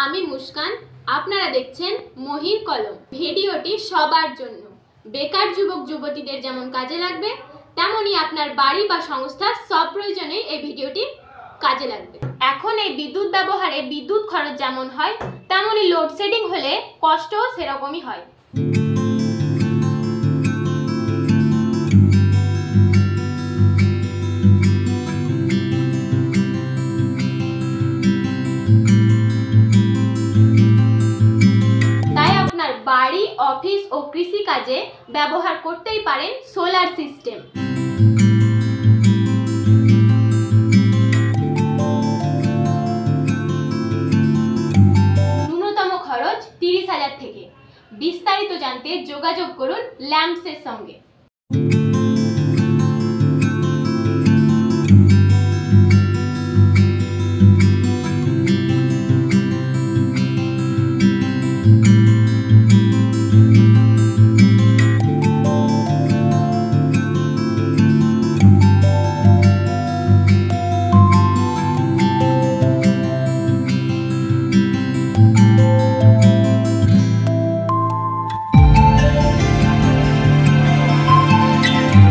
আমি মুস্কান, আপনারা দেখছেন মহির কলম। ভিডিওটি সবার জন্য। বেকার যুবক যুবতীদের যেমন কাজে লাগবে, তেমনি আপনার বাড়ি বা সংস্থা সব প্রয়োজনে এই ভিডিওটি কাজে লাগবে। এখন এই বিদ্যুৎ ব্যবহারে বিদ্যুৎ খরচ যেমন হয়, তেমনি লোডশেডিং হলে কষ্টও সেরকমই হয়। বাড়ি, অফিস ও কৃষি কাজে ব্যবহার করতেই পারেন সোলার সিস্টেম। ন্যূনতম খরচ 30,000 থেকে। বিস্তারিত জানতে যোগাযোগ করুন ল্যাম্পসের সঙ্গে।